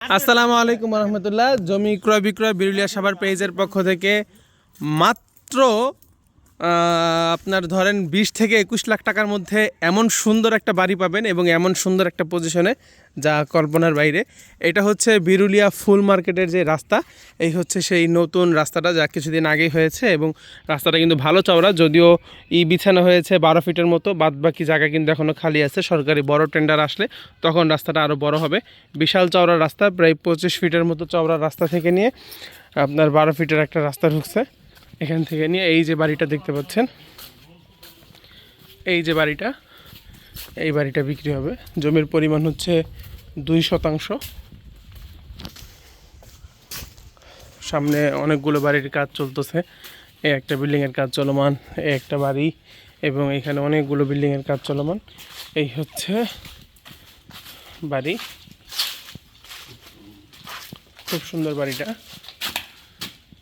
আসসালামু আলাইকুম রহমতুল্লাহ। জমি ক্রয় বিক্রয় বিরুলিয়া সাভার পেজের পক্ষ থেকে মাত্র আপনার ধরেন 20 থেকে 21 লাখ টাকার মধ্যে এমন সুন্দর একটা বাড়ি পাবেন এবং এমন সুন্দর একটা পজিশনে যা কল্পনার বাইরে। এটা হচ্ছে বিরুলিয়া ফুল মার্কেটের যে রাস্তা, এই হচ্ছে সেই নতুন রাস্তাটা যা কিছুদিন আগেই হয়েছে এবং রাস্তাটা কিন্তু ভালো চওড়া, যদিও বিছানো হয়েছে 12 ফিটের মতো, বাদ বাকি জায়গা কিন্তু এখনও খালি আছে। সরকারি বড় টেন্ডার আসলে তখন রাস্তাটা আরও বড় হবে। বিশাল চওড়া রাস্তা, প্রায় 25 ফিটের মতো চওড়া রাস্তা থেকে নিয়ে আপনার 12 ফিটের একটা রাস্তা ঢুকছে। এখান থেকে নিয়ে এই যে বাড়িটা দেখতে পাচ্ছেন, এই যে বাড়িটা, এই বাড়িটা বিক্রি হবে। জমির পরিমাণ হচ্ছে 2 শতাংশ। সামনে অনেকগুলো বাড়ির কাজ চলতেছে। এই একটা বিল্ডিংয়ের কাজ চলমান, এই একটা বাড়ি, এবং এখানে অনেকগুলো বিল্ডিংয়ের কাজ চলমান। এই হচ্ছে বাড়ি, খুব সুন্দর বাড়িটা।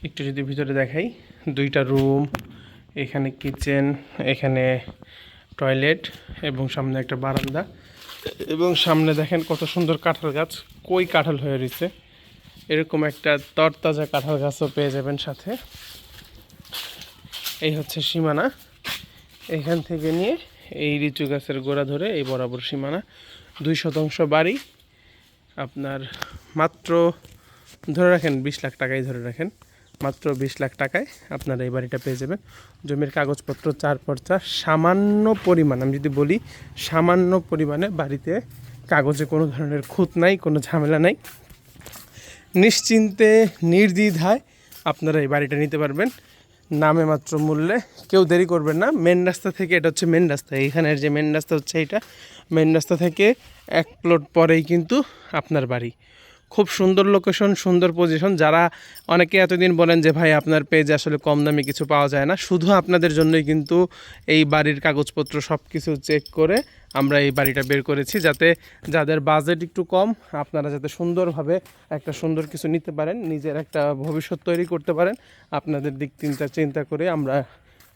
একটু যদি ভিতরে দেখাই, 2টা রুম, এখানে কিচেন, এখানে টয়লেট এবং সামনে একটা বারান্দা, এবং সামনে দেখেন কত সুন্দর কাঁঠাল গাছ, কই কাঁঠাল হয়ে রয়েছে। এরকম একটা তরতাজা কাঁঠাল গাছও পেয়ে যাবেন সাথে। এই হচ্ছে সীমানা, এখান থেকে নিয়ে এই লিচু গাছের গোড়া ধরে এই বরাবর সীমানা। 2 শতাংশ বাড়ি, আপনার মাত্র ধরে রাখেন 20 লাখ টাকায়, ধরে রাখেন মাত্র 20 লাখ টাকায় আপনারা এই বাড়িটা পেয়ে যাবেন। জমির কাগজপত্র 4/4, সামান্য পরিমাণ, আমি যদি বলি সামান্য পরিমাণে বাড়িতে কাগজে কোনো ধরনের খুঁত নাই, কোনো ঝামেলা নাই। নিশ্চিন্তে নির্দ্বিধায় আপনারা এই বাড়িটা নিতে পারবেন নামে মাত্র মূল্যে। কেউ দেরি করবেন না। মেন রাস্তা থেকে, এটা হচ্ছে মেন রাস্তা, এইখানের যে মেন রাস্তা হচ্ছে এইটা, মেন রাস্তা থেকে 1 প্লট পরেই কিন্তু আপনার বাড়ি। খুব সুন্দর লোকেশন, সুন্দর পজিশন। যারা অনেকে এতদিন বলেন যে ভাই আপনার পেজে আসলে কম দামে কিছু পাওয়া যায় না, শুধু আপনাদের জন্যই কিন্তু এই বাড়ির কাগজপত্র সব কিছু চেক করে আমরা এই বাড়িটা বের করেছি, যাতে যাদের বাজেট একটু কম আপনারা যাতে সুন্দরভাবে একটা সুন্দর কিছু নিতে পারেন, নিজের একটা ভবিষ্যৎ তৈরি করতে পারেন। আপনাদের দিক চিন্তা করে আমরা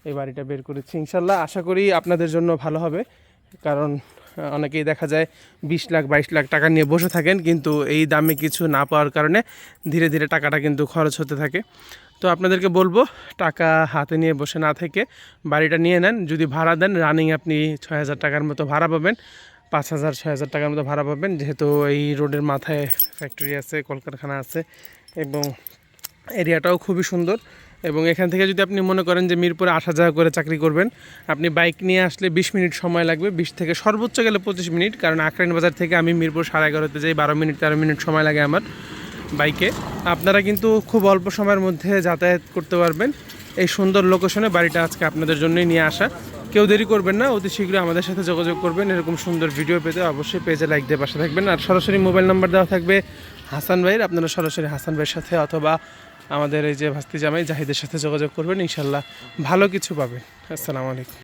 এই বাড়িটা বের করেছি। ইনশাল্লাহ আশা করি আপনাদের জন্য ভালো হবে, কারণ অনেকেই দেখা যায় 20 লাখ 22 লাখ টাকা নিয়ে বসে থাকেন, কিন্তু এই দামে কিছু না পাওয়ার কারণে ধীরে ধীরে টাকাটা কিন্তু খরচ হতে থাকে। তো আপনাদেরকে বলবো, টাকা হাতে নিয়ে বসে না থেকে বাড়িটা নিয়ে নেন। যদি ভাড়া দেন, রানিং আপনি 6,000 টাকার মতো ভাড়া পাবেন, 5,000 6,000 টাকার মতো ভাড়া পাবেন, যেহেতু এই রোডের মাথায় ফ্যাক্টরি আছে, কলকারখানা আছে, এবং এরিয়াটাও খুবই সুন্দর। এবং এখান থেকে যদি আপনি মনে করেন যে মিরপুরে আসা যাওয়া করে চাকরি করবেন, আপনি বাইক নিয়ে আসলে 20 মিনিট সময় লাগবে, 20 থেকে সর্বোচ্চ গেলে 25 মিনিট, কারণ আখরাইন বাজার থেকে আমি মিরপুর 11:30 যাই, 12 মিনিট 13 মিনিট সময় লাগে আমার বাইকে। আপনারা কিন্তু খুব অল্প সময়ের মধ্যে যাতায়াত করতে পারবেন এই সুন্দর লোকেশনে। বাড়িটা আজকে আপনাদের জন্যই নিয়ে আসা। কেউ দেরি করবেন না, অতি শীঘ্রই আমাদের সাথে যোগাযোগ করবেন। এরকম সুন্দর ভিডিও পেতে অবশ্যই পেজে লাইক দিয়ে পাশে থাকবেন। আর সরাসরি মোবাইল নাম্বার দেওয়া থাকবে হাসান ভাইয়ের, আপনারা সরাসরি হাসান ভাইয়ের সাথে অথবা আমাদের এই যে ভাস্তি জামাই জাহিদের সাথে যোগাযোগ করবেন, ইনশাল্লাহ ভালো কিছু পাবেন। আসসালামু আলাইকুম।